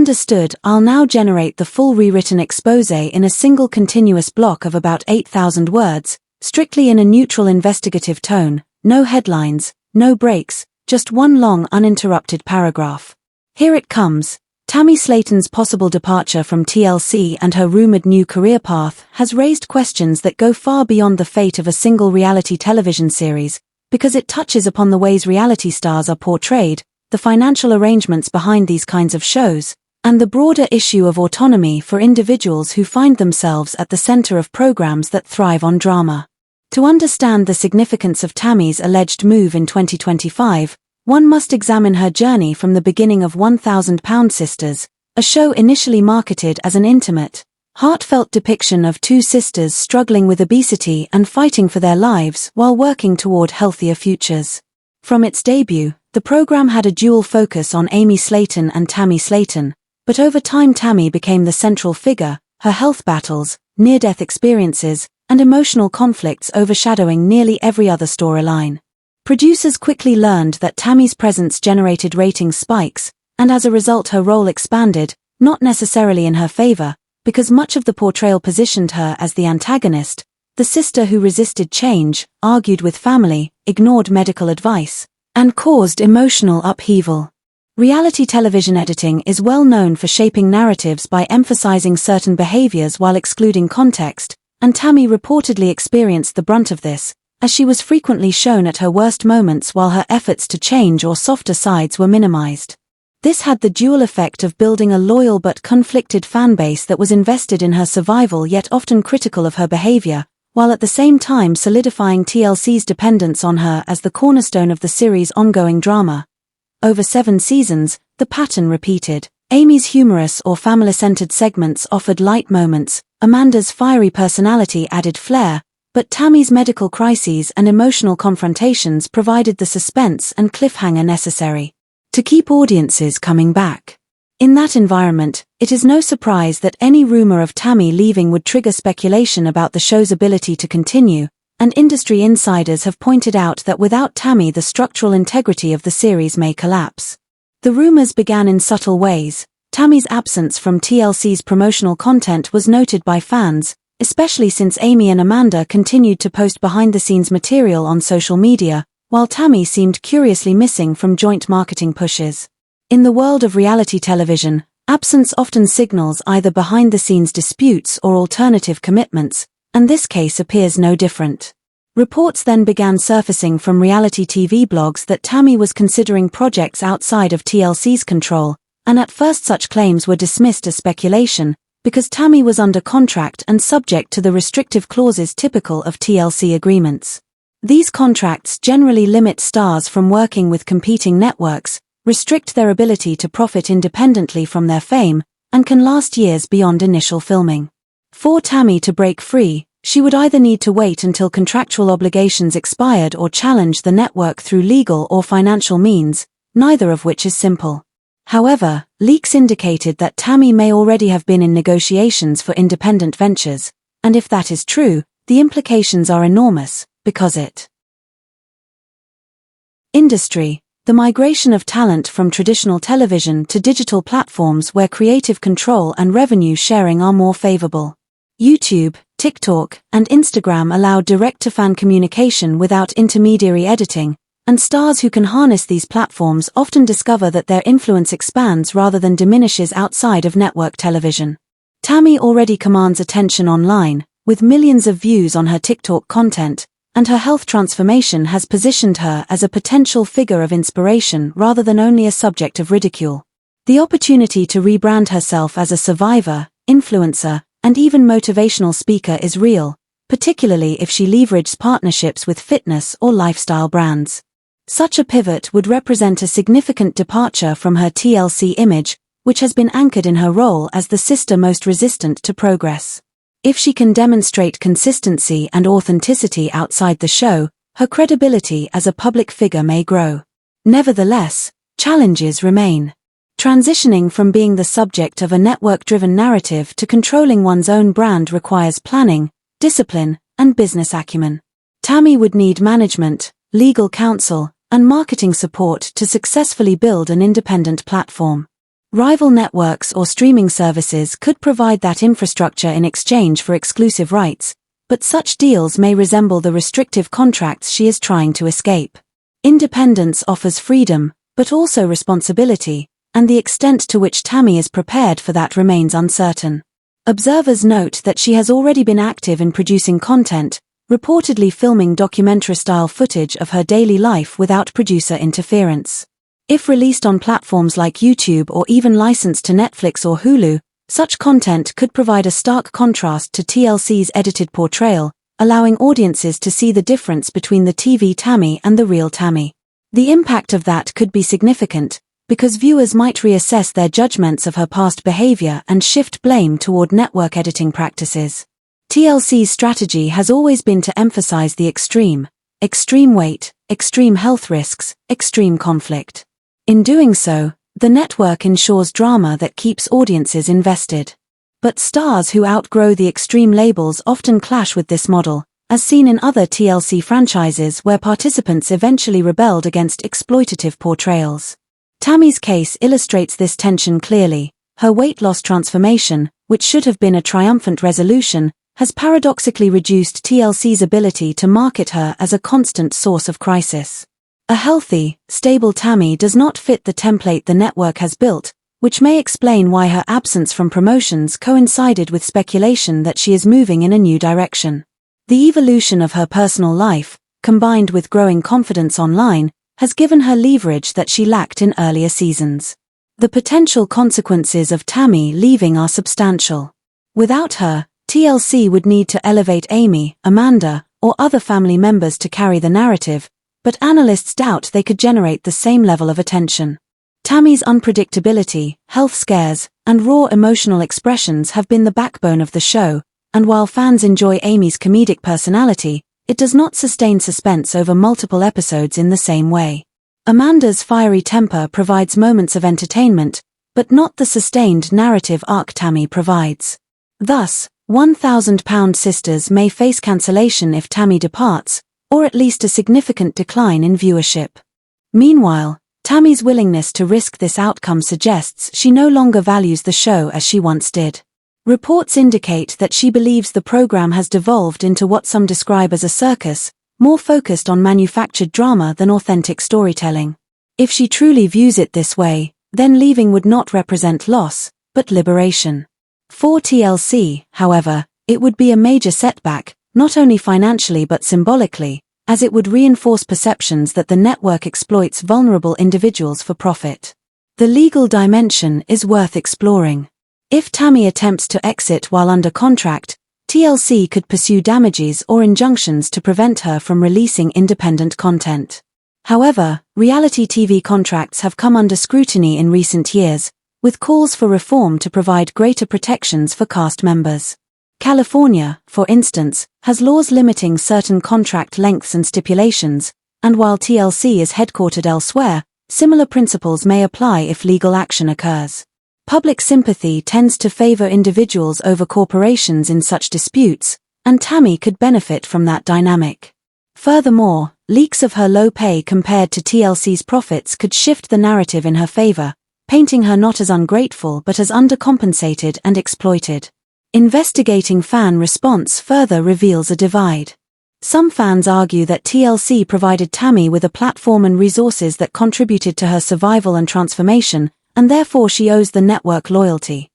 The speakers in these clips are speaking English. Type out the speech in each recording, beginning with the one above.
Understood. I'll now generate the full rewritten exposé in a single continuous block of about 8,000 words, strictly in a neutral investigative tone, no headlines, no breaks, just one long uninterrupted paragraph. Here it comes. Tammy Slaton's possible departure from TLC and her rumored new career path has raised questions that go far beyond the fate of a single reality television series, because it touches upon the ways reality stars are portrayed, the financial arrangements behind these kinds of shows, and the broader issue of autonomy for individuals who find themselves at the center of programs that thrive on drama. To understand the significance of Tammy's alleged move in 2025, one must examine her journey from the beginning of 1,000-Pound Sisters, a show initially marketed as an intimate, heartfelt depiction of two sisters struggling with obesity and fighting for their lives while working toward healthier futures. From its debut, the program had a dual focus on Amy Slaton and Tammy Slaton, but over time Tammy became the central figure, her health battles, near-death experiences, and emotional conflicts overshadowing nearly every other storyline. Producers quickly learned that Tammy's presence generated ratings spikes, and as a result her role expanded, not necessarily in her favor, because much of the portrayal positioned her as the antagonist, the sister who resisted change, argued with family, ignored medical advice, and caused emotional upheaval. Reality television editing is well known for shaping narratives by emphasizing certain behaviors while excluding context, and Tammy reportedly experienced the brunt of this, as she was frequently shown at her worst moments while her efforts to change or softer sides were minimized. This had the dual effect of building a loyal but conflicted fanbase that was invested in her survival yet often critical of her behavior, while at the same time solidifying TLC's dependence on her as the cornerstone of the series' ongoing drama. Over 7 seasons, the pattern repeated. Amy's humorous or family-centered segments offered light moments, Amanda's fiery personality added flair, but Tammy's medical crises and emotional confrontations provided the suspense and cliffhanger necessary to keep audiences coming back. In that environment, it is no surprise that any rumor of Tammy leaving would trigger speculation about the show's ability to continue, and industry insiders have pointed out that without Tammy the structural integrity of the series may collapse. The rumors began in subtle ways. Tammy's absence from TLC's promotional content was noted by fans, especially since Amy and Amanda continued to post behind-the-scenes material on social media, while Tammy seemed curiously missing from joint marketing pushes. In the world of reality television, absence often signals either behind-the-scenes disputes or alternative commitments, and this case appears no different. Reports then began surfacing from reality TV blogs that Tammy was considering projects outside of TLC's control, and at first such claims were dismissed as speculation, because Tammy was under contract and subject to the restrictive clauses typical of TLC agreements. These contracts generally limit stars from working with competing networks, restrict their ability to profit independently from their fame, and can last years beyond initial filming. For Tammy to break free, she would either need to wait until contractual obligations expired or challenge the network through legal or financial means, neither of which is simple. However, leaks indicated that Tammy may already have been in negotiations for independent ventures, and if that is true, the implications are enormous, because it industry, the migration of talent from traditional television to digital platforms where creative control and revenue sharing are more favorable. YouTube, TikTok, and Instagram allow direct-to-fan communication without intermediary editing, and stars who can harness these platforms often discover that their influence expands rather than diminishes outside of network television. Tammy already commands attention online, with millions of views on her TikTok content, and her health transformation has positioned her as a potential figure of inspiration rather than only a subject of ridicule. The opportunity to rebrand herself as a survivor, influencer, and even motivational speaker is real, particularly if she leverages partnerships with fitness or lifestyle brands. Such a pivot would represent a significant departure from her TLC image, which has been anchored in her role as the sister most resistant to progress. If she can demonstrate consistency and authenticity outside the show, her credibility as a public figure may grow. Nevertheless, challenges remain. Transitioning from being the subject of a network-driven narrative to controlling one's own brand requires planning, discipline, and business acumen. Tammy would need management, legal counsel, and marketing support to successfully build an independent platform. Rival networks or streaming services could provide that infrastructure in exchange for exclusive rights, but such deals may resemble the restrictive contracts she is trying to escape. Independence offers freedom, but also responsibility, and the extent to which Tammy is prepared for that remains uncertain. Observers note that she has already been active in producing content, reportedly filming documentary-style footage of her daily life without producer interference. If released on platforms like YouTube or even licensed to Netflix or Hulu, such content could provide a stark contrast to TLC's edited portrayal, allowing audiences to see the difference between the TV Tammy and the real Tammy. The impact of that could be significant, because viewers might reassess their judgments of her past behavior and shift blame toward network editing practices. TLC's strategy has always been to emphasize the extreme weight, extreme health risks, extreme conflict. In doing so, the network ensures drama that keeps audiences invested. But stars who outgrow the extreme labels often clash with this model, as seen in other TLC franchises where participants eventually rebelled against exploitative portrayals. Tammy's case illustrates this tension clearly. Her weight loss transformation, which should have been a triumphant resolution, has paradoxically reduced TLC's ability to market her as a constant source of crisis. A healthy, stable Tammy does not fit the template the network has built, which may explain why her absence from promotions coincided with speculation that she is moving in a new direction. The evolution of her personal life, combined with growing confidence online, has given her leverage that she lacked in earlier seasons. The potential consequences of Tammy leaving are substantial. Without her, TLC would need to elevate Amy, Amanda, or other family members to carry the narrative, but analysts doubt they could generate the same level of attention. Tammy's unpredictability, health scares, and raw emotional expressions have been the backbone of the show, and while fans enjoy Amy's comedic personality, it does not sustain suspense over multiple episodes in the same way. Amanda's fiery temper provides moments of entertainment, but not the sustained narrative arc Tammy provides. Thus, 1,000-pound sisters may face cancellation if Tammy departs, or at least a significant decline in viewership. Meanwhile, Tammy's willingness to risk this outcome suggests she no longer values the show as she once did. Reports indicate that she believes the program has devolved into what some describe as a circus, more focused on manufactured drama than authentic storytelling. If she truly views it this way, then leaving would not represent loss, but liberation. For TLC, however, it would be a major setback, not only financially but symbolically, as it would reinforce perceptions that the network exploits vulnerable individuals for profit. The legal dimension is worth exploring. If Tammy attempts to exit while under contract, TLC could pursue damages or injunctions to prevent her from releasing independent content. However, reality TV contracts have come under scrutiny in recent years, with calls for reform to provide greater protections for cast members. California, for instance, has laws limiting certain contract lengths and stipulations, and while TLC is headquartered elsewhere, similar principles may apply if legal action occurs. Public sympathy tends to favor individuals over corporations in such disputes, and Tammy could benefit from that dynamic. Furthermore, leaks of her low pay compared to TLC's profits could shift the narrative in her favor, painting her not as ungrateful but as undercompensated and exploited. Investigating fan response further reveals a divide. Some fans argue that TLC provided Tammy with a platform and resources that contributed to her survival and transformation, and therefore she owes the network loyalty.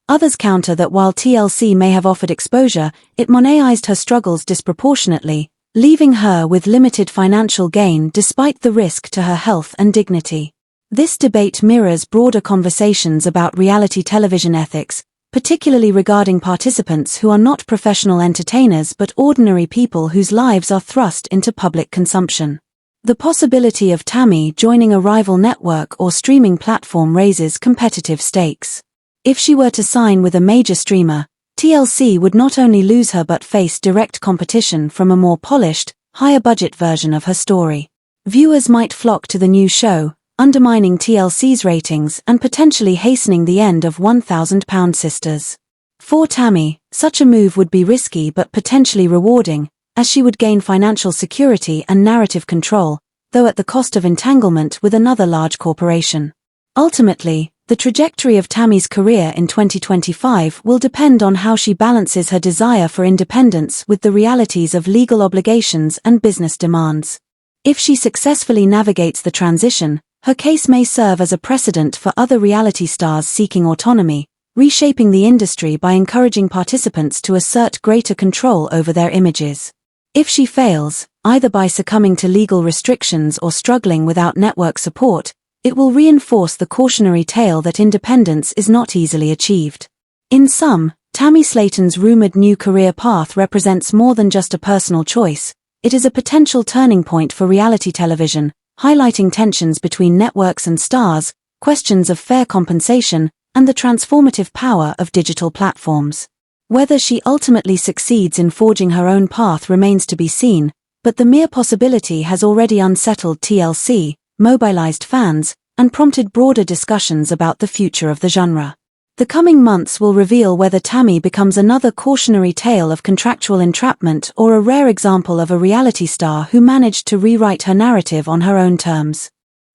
Others counter that while TLC may have offered exposure, it monetized her struggles disproportionately, leaving her with limited financial gain despite the risk to her health and dignity. This debate mirrors broader conversations about reality television ethics, particularly regarding participants who are not professional entertainers but ordinary people whose lives are thrust into public consumption. The possibility of Tammy joining a rival network or streaming platform raises competitive stakes. If she were to sign with a major streamer, TLC would not only lose her but face direct competition from a more polished, higher-budget version of her story. Viewers might flock to the new show, undermining TLC's ratings and potentially hastening the end of 1,000-pound sisters. For Tammy, such a move would be risky but potentially rewarding, as she would gain financial security and narrative control, though at the cost of entanglement with another large corporation. Ultimately, The trajectory of Tammy's career in 2025 will depend on how she balances her desire for independence with the realities of legal obligations and business demands. If she successfully navigates the transition, her case may serve as a precedent for other reality stars seeking autonomy, reshaping the industry by encouraging participants to assert greater control over their images. If she fails, either by succumbing to legal restrictions or struggling without network support, it will reinforce the cautionary tale that independence is not easily achieved. In sum, Tammy Slaton's rumored new career path represents more than just a personal choice. It is a potential turning point for reality television, highlighting tensions between networks and stars, questions of fair compensation, and the transformative power of digital platforms. Whether she ultimately succeeds in forging her own path remains to be seen, but the mere possibility has already unsettled TLC, mobilized fans, and prompted broader discussions about the future of the genre. The coming months will reveal whether Tammy becomes another cautionary tale of contractual entrapment or a rare example of a reality star who managed to rewrite her narrative on her own terms.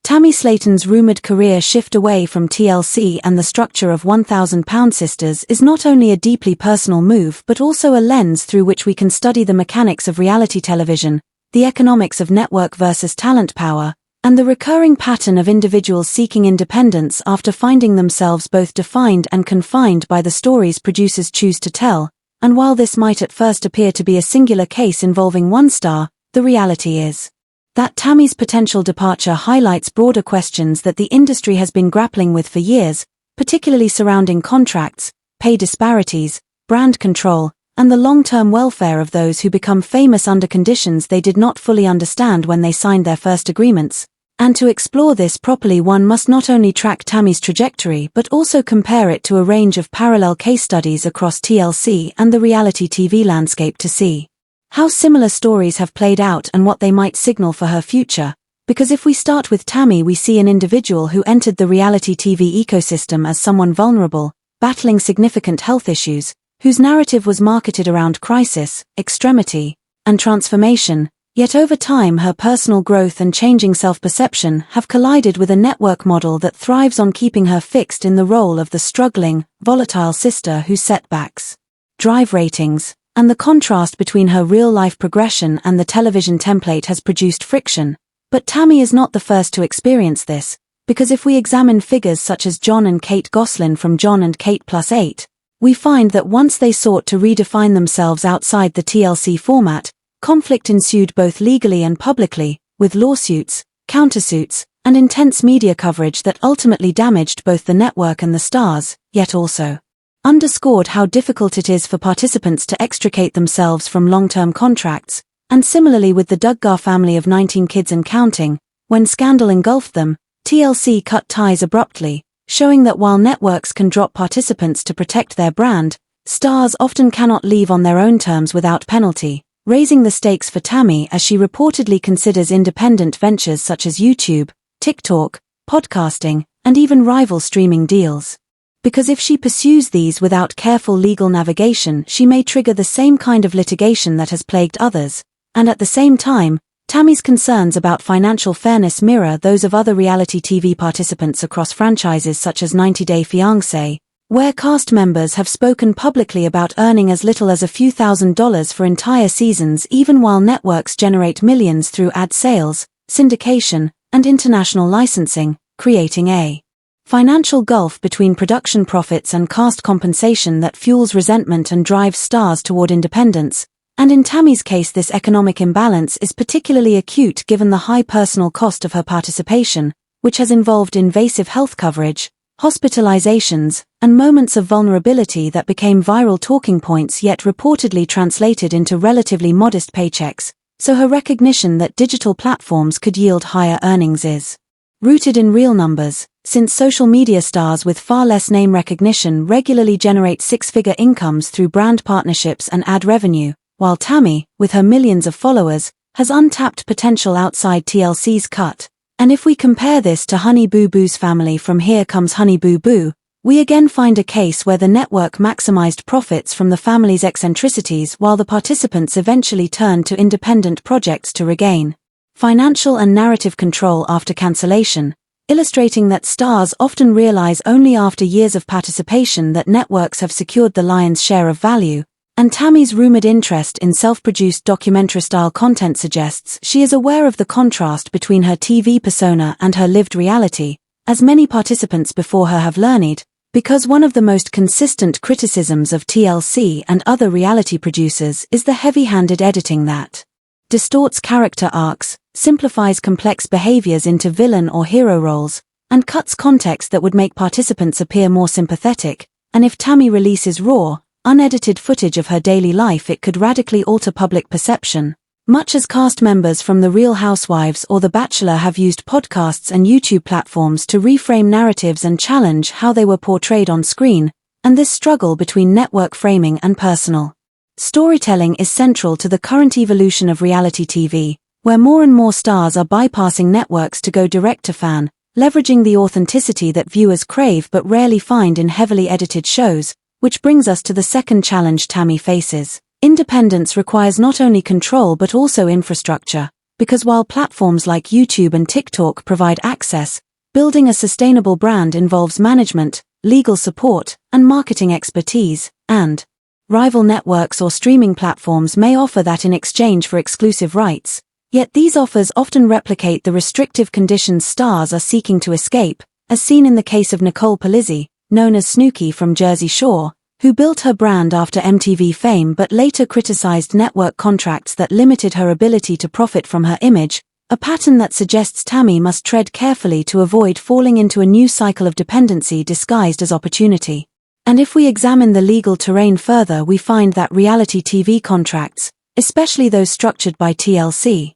Tammy Slaton's rumored career shift away from TLC and the structure of 1,000 Pound Sisters is not only a deeply personal move but also a lens through which we can study the mechanics of reality television, the economics of network versus talent power, and the recurring pattern of individuals seeking independence after finding themselves both defined and confined by the stories producers choose to tell. And while this might at first appear to be a singular case involving one star, the reality is that Tammy's potential departure highlights broader questions that the industry has been grappling with for years, particularly surrounding contracts, pay disparities, brand control, and the long-term welfare of those who become famous under conditions they did not fully understand when they signed their first agreements. And to explore this properly, one must not only track Tammy's trajectory but also compare it to a range of parallel case studies across TLC and the reality TV landscape to see how similar stories have played out and what they might signal for her future. Because if we start with Tammy, we see an individual who entered the reality TV ecosystem as someone vulnerable, battling significant health issues, whose narrative was marketed around crisis, extremity, and transformation, yet over time her personal growth and changing self-perception have collided with a network model that thrives on keeping her fixed in the role of the struggling, volatile sister whose setbacks drive ratings, and the contrast between her real-life progression and the television template has produced friction. But Tammy is not the first to experience this, because if we examine figures such as John and Kate Goslin from John and Kate +8, we find that once they sought to redefine themselves outside the TLC format, conflict ensued both legally and publicly, with lawsuits, countersuits, and intense media coverage that ultimately damaged both the network and the stars, yet also underscored how difficult it is for participants to extricate themselves from long-term contracts. And similarly with the Duggar family of 19 kids and counting, when scandal engulfed them, TLC cut ties abruptly, showing that while networks can drop participants to protect their brand, stars often cannot leave on their own terms without penalty, raising the stakes for Tammy as she reportedly considers independent ventures such as YouTube, TikTok, podcasting, and even rival streaming deals. Because if she pursues these without careful legal navigation, she may trigger the same kind of litigation that has plagued others. And at the same time, Tammy's concerns about financial fairness mirror those of other reality TV participants across franchises such as 90 Day Fiancé, where cast members have spoken publicly about earning as little as a few $1,000s for entire seasons, even while networks generate millions through ad sales, syndication, and international licensing, creating a financial gulf between production profits and cast compensation that fuels resentment and drives stars toward independence. And in Tammy's case, this economic imbalance is particularly acute given the high personal cost of her participation, which has involved invasive health coverage, hospitalizations, and moments of vulnerability that became viral talking points yet reportedly translated into relatively modest paychecks. So her recognition that digital platforms could yield higher earnings is rooted in real numbers, since social media stars with far less name recognition regularly generate six-figure incomes through brand partnerships and ad revenue, while Tammy, with her millions of followers, has untapped potential outside TLC's cut. And if we compare this to Honey Boo Boo's family from Here Comes Honey Boo Boo, we again find a case where the network maximized profits from the family's eccentricities while the participants eventually turned to independent projects to regain financial and narrative control after cancellation. illustrating that stars often realize only after years of participation that networks have secured the lion's share of value, and Tammy's rumored interest in self-produced documentary-style content suggests she is aware of the contrast between her TV persona and her lived reality, as many participants before her have learned, because one of the most consistent criticisms of TLC and other reality producers is the heavy-handed editing that distorts character arcs, simplifies complex behaviors into villain or hero roles, and cuts context that would make participants appear more sympathetic, and if Tammy releases raw, unedited footage of her daily life it could radically alter public perception. Much as cast members from The Real Housewives or The Bachelor have used podcasts and YouTube platforms to reframe narratives and challenge how they were portrayed on screen, and this struggle between network framing and personal storytelling is central to the current evolution of reality TV, where more and more stars are bypassing networks to go direct to fan, leveraging the authenticity that viewers crave but rarely find in heavily edited shows, which brings us to the second challenge Tammy faces. Independence requires not only control but also infrastructure, because while platforms like YouTube and TikTok provide access, building a sustainable brand involves management, legal support, and marketing expertise, and rival networks or streaming platforms may offer that in exchange for exclusive rights, yet these offers often replicate the restrictive conditions stars are seeking to escape, as seen in the case of Nicole Polizzi, known as Snooki from Jersey Shore, who built her brand after MTV fame but later criticized network contracts that limited her ability to profit from her image, a pattern that suggests Tammy must tread carefully to avoid falling into a new cycle of dependency disguised as opportunity. And if we examine the legal terrain further, we find that reality TV contracts, especially those structured by TLC,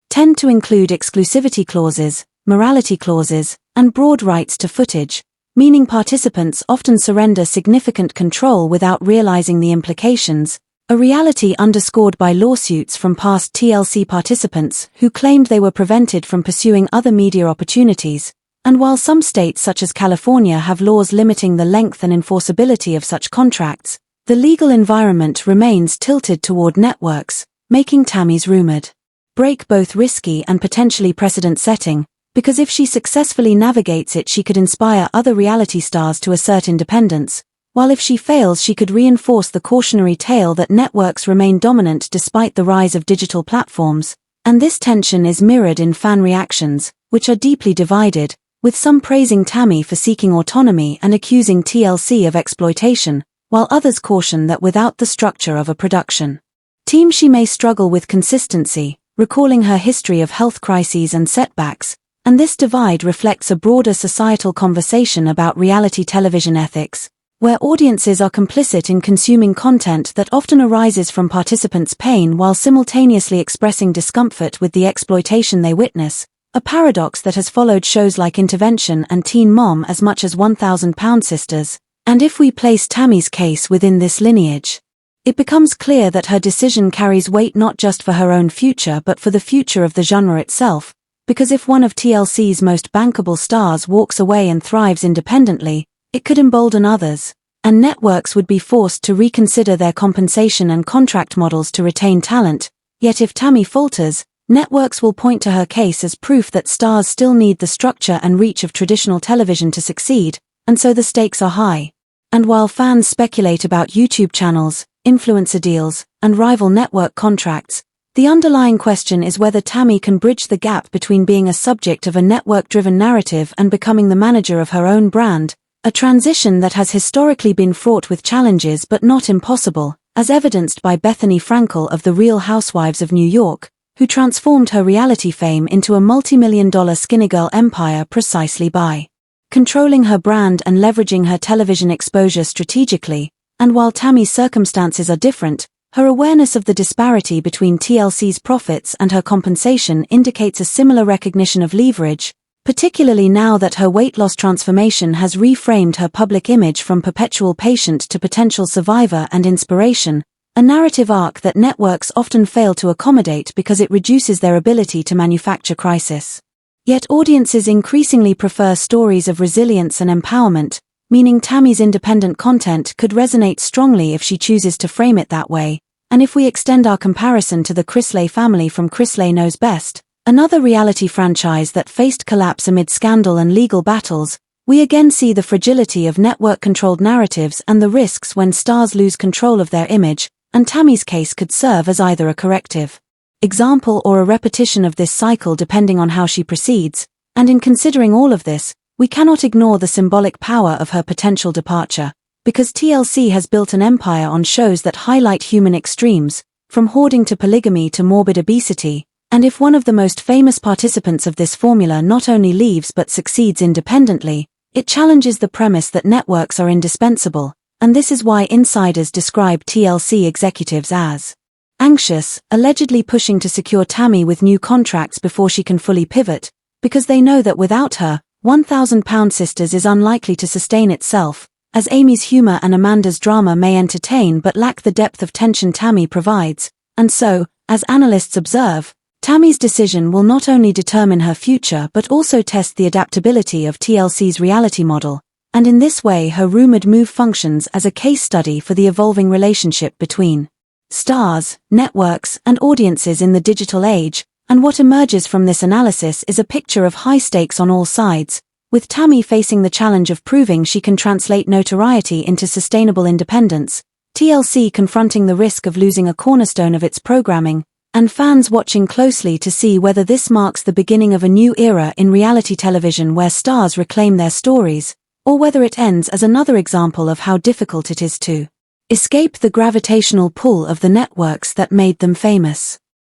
tend to include exclusivity clauses, morality clauses, and broad rights to footage, meaning participants often surrender significant control without realizing the implications, a reality underscored by lawsuits from past TLC participants who claimed they were prevented from pursuing other media opportunities. And while some states such as California have laws limiting the length and enforceability of such contracts, the legal environment remains tilted toward networks, making Tammy's rumored break both risky and potentially precedent-setting, because if she successfully navigates it she could inspire other reality stars to assert independence, while if she fails she could reinforce the cautionary tale that networks remain dominant despite the rise of digital platforms, and this tension is mirrored in fan reactions, which are deeply divided, with some praising Tammy for seeking autonomy and accusing TLC of exploitation, while others caution that without the structure of a production team she may struggle with consistency, recalling her history of health crises and setbacks, and this divide reflects a broader societal conversation about reality television ethics, where audiences are complicit in consuming content that often arises from participants' pain while simultaneously expressing discomfort with the exploitation they witness, a paradox that has followed shows like Intervention and Teen Mom as much as 1,000-Pound Sisters. And if we place Tammy's case within this lineage, it becomes clear that her decision carries weight not just for her own future but for the future of the genre itself, because if one of TLC's most bankable stars walks away and thrives independently, it could embolden others, and networks would be forced to reconsider their compensation and contract models to retain talent. Yet if Tammy falters, networks will point to her case as proof that stars still need the structure and reach of traditional television to succeed, and so the stakes are high. And while fans speculate about YouTube channels, influencer deals, and rival network contracts, the underlying question is whether Tammy can bridge the gap between being a subject of a network-driven narrative and becoming the manager of her own brand, a transition that has historically been fraught with challenges but not impossible, as evidenced by Bethany Frankel of The Real Housewives of New York, who transformed her reality fame into a multi-million-dollar skinny girl empire precisely by controlling her brand and leveraging her television exposure strategically. And while Tammy's circumstances are different, her awareness of the disparity between TLC's profits and her compensation indicates a similar recognition of leverage, particularly now that her weight loss transformation has reframed her public image from perpetual patient to potential survivor and inspiration, a narrative arc that networks often fail to accommodate because it reduces their ability to manufacture crisis. Yet audiences increasingly prefer stories of resilience and empowerment, meaning Tammy's independent content could resonate strongly if she chooses to frame it that way. And if we extend our comparison to the Chrisley family from Chrisley Knows Best, Another reality franchise that faced collapse amid scandal and legal battles, we again see the fragility of network-controlled narratives and the risks when stars lose control of their image, and Tammy's case could serve as either a corrective example or a repetition of this cycle depending on how she proceeds, and in considering all of this, we cannot ignore the symbolic power of her potential departure, because TLC has built an empire on shows that highlight human extremes, from hoarding to polygamy to morbid obesity, and if one of the most famous participants of this formula not only leaves but succeeds independently, it challenges the premise that networks are indispensable, and this is why insiders describe TLC executives as anxious, allegedly pushing to secure Tammy with new contracts before she can fully pivot, because they know that without her, 1,000-Pound Sisters is unlikely to sustain itself, as Amy's humor and Amanda's drama may entertain but lack the depth of tension Tammy provides, and so, as analysts observe, Tammy's decision will not only determine her future but also test the adaptability of TLC's reality model, and in this way her rumored move functions as a case study for the evolving relationship between stars, networks, and audiences in the digital age, and what emerges from this analysis is a picture of high stakes on all sides, with Tammy facing the challenge of proving she can translate notoriety into sustainable independence, TLC confronting the risk of losing a cornerstone of its programming, and fans watching closely to see whether this marks the beginning of a new era in reality television where stars reclaim their stories, or whether it ends as another example of how difficult it is to escape the gravitational pull of the networks that made them famous.